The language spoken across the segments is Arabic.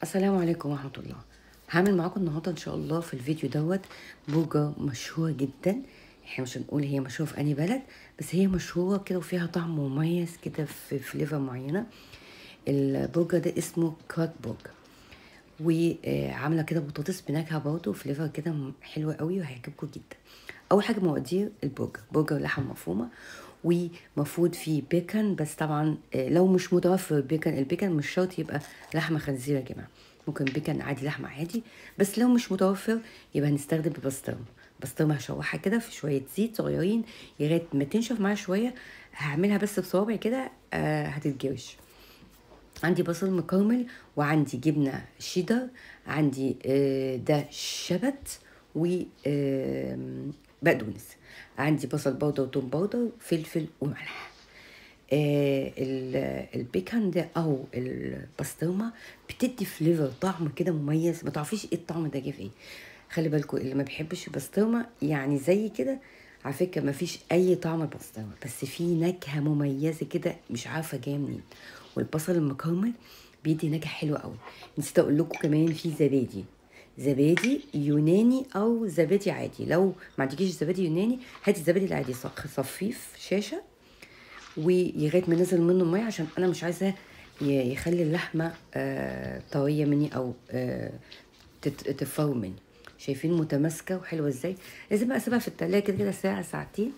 السلام عليكم ورحمة الله. هعمل معاكم النهاردة ان شاء الله في الفيديو دوت برجر مشهورة جدا. احنا مش هنقول هي مشهورة في انهي بلد، بس هي مشهورة كده وفيها طعم مميز كده في فليفر معينة. البرجر ده اسمه كراك برجر، وعاملة كده بطاطس بنكهة برضه فليفر كده حلوة قوي وهيعجبكم جدا. اول حاجة مقادير برجر لحم مفرومة، ومفروض فيه بيكن، بس طبعا لو مش متوفر البيكن مش شرط يبقى لحمة خنزير يا جماعة، ممكن بيكن عادي، لحمة عادي. بس لو مش متوفر يبقى هنستخدم بسطرمة هشوحها كده في شوية زيت صغيرين لغاية ما تنشف معايا شوية. هعملها بس بصوابعي كده هتتجرش. عندي بصل مكرمل، وعندي جبنة شيدر، عندي ده شبت، و بقدونس. عندي بصل بودر وتوم بودر، فلفل وملح. البيكن ده او البسطرمه بتدي فليفر طعم كده مميز، ما تعرفيش ايه الطعم ده جه في ايه. خلي بالكم اللي ما بيحبش البسطرمه يعني زي كده، على فكره ما فيش اي طعم البسطرمه، بس في نكهه مميزه كده مش عارفه جايه منين. والبصل المكرمل بيدي نكهه حلوه قوي. نسيت اقول لكم كمان في زبادي يوناني او زبادي عادي. لو ما عندكيش زبادي يوناني هاتي الزبادي العادي، صفيه في شاشه ولغايه ما نزل منه الميه، عشان انا مش عايزاه يخلي اللحمه طريه مني او تفور مني. شايفين متماسكه وحلوه ازاي؟ لازم بقى اسيبها في التلاجة كده ساعه ساعتين،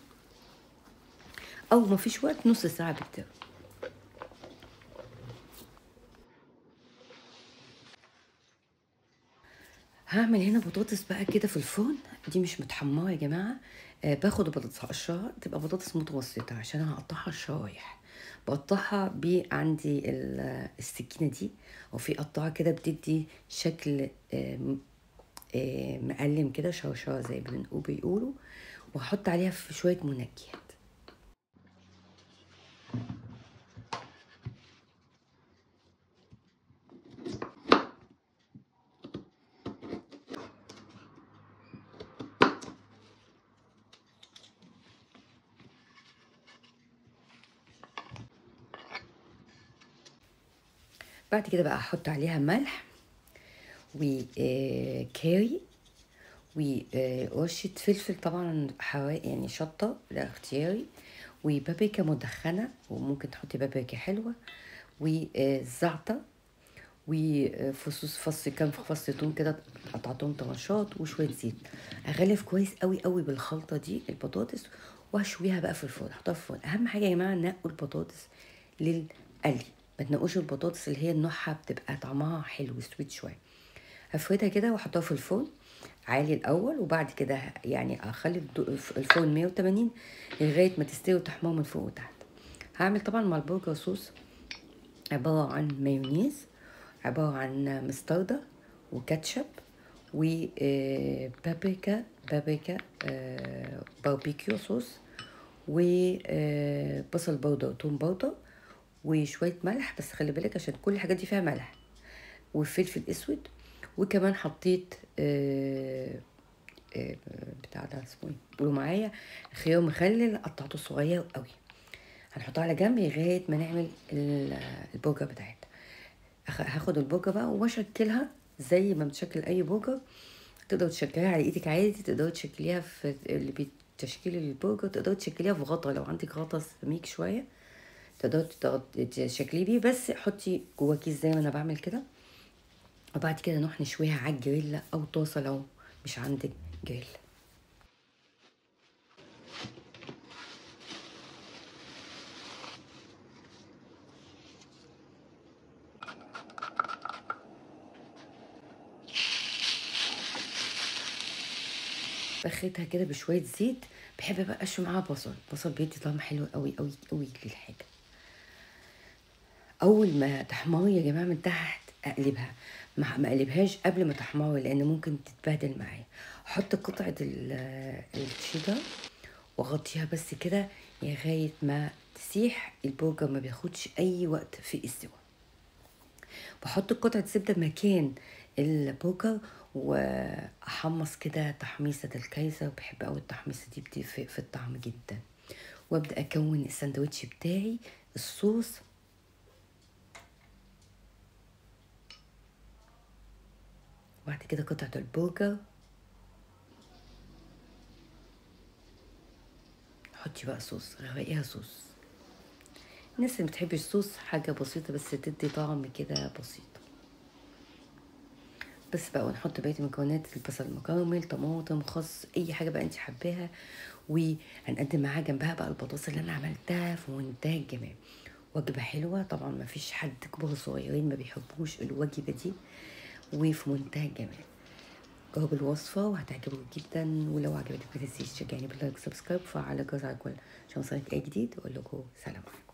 او ما فيش وقت نص ساعه بكتير. هعمل هنا بطاطس بقى كده في الفرن، دي مش متحمره يا جماعه. باخد البطاطس هقشرها، تبقى بطاطس متوسطه عشان هقطعها شرايح. بقطعها عندي السكينه دي، او في قطاعه كده بتدي شكل مقلم كده، شرشرة زي ما بيقولوا. وهحط عليها في شوية منكهات. بعد كده بقى هحط عليها ملح وكاري ورشة فلفل طبعا يعني شطة ده اختياري، وبابريكا مدخنة وممكن تحطي بابريكا حلوة، وزعتر، كام فص توم كده قطعتهم طرنشات، وشويه زيت. اغلف كويس قوي قوي بالخلطه دي البطاطس، واشويها بقى في الفرن، احطها في الفرن. اهم حاجه يا جماعه نقوا البطاطس للقلي، ما تنقوش البطاطس اللي هي نوعها بتبقى طعمها حلو سويت شويه. هفردها كده واحطها في الفرن عالي الاول، وبعد كده يعني اخلي الفرن 180 لغايه ما تستوي وتحمر من فوق وتحت. هعمل طبعا مع البرجر صوص عبارة عن مايونيز، عبارة عن مستردة وكاتشب وبابريكا، باربيكيو صوص، وبصل بودر وتوم بودر وشوية ملح، بس خلي بالك عشان كل الحاجات دي فيها ملح، وفلفل اسود. وكمان حطيت بتاع ده اسمه ايه، قولوا معايا، خيار مخلل قطعته صغير قوي. هنحطها على جنب لغايه ما نعمل البرجر بتاعتنا. هاخد البرجر بقى واشكلها زي ما بتشكل اي برجر. تقدر تشكليها على ايدك عادي، تقدر تشكليها في اللي بتشكيل البرجر، تقدر تشكليها في غطا لو عندك غطا سميك شويه تقدر تشكليه بيه، بس حطي جوه كيس زي ما انا بعمل كده. وبعد كده نروح نشويها على الجريل او طاسه لو مش عندك جريل. بخيتها كده بشويه زيت. بحب بقى اشوي معاها بصل بيدي طعم حلو قوي قوي قوي للحاجه. اول ما تحمري يا جماعه من تحت اقلبها، ما اقلبهاش قبل ما تحمري لان ممكن تتبهدل معايا. احط قطعه الشيدر واغطيها بس كده لغايه ما تسيح. البرجر ما بياخدش اي وقت في السوا. بحط قطعه زبده مكان البرجر، واحمص كده تحميصه الكايزر، بحب قوي التحميصه دي بتفرق في الطعم جدا. وابدا اكون الساندوتش بتاعي. الصوص وبعد كده قطعة البرجر. حطي بقى صوص، غرقيها صوص. الناس اللي بتحب الصوص حاجة بسيطة بس تدي طعم كده بسيط. بس بقى ونحط بقية المكونات، البصل المكرمل، طماطم، خس، اي حاجة بقى انت حباها. وهنقدم معاها جنبها بقى البطاطس اللي انا عملتها في منتهى الجمال. وجبة حلوة طبعا، ما فيش حد كبار صغيرين ما بيحبوش الوجبة دي، وفي منتهى الجمال. جربوا الوصفة وهتعجبكم جدا، ولو عجبتك ما تنسيش تشجعني باللايك وسبسكرايب وفعل الجرس على الكل عشان يوصلك اي جديد. واقول لكم سلام عليكم.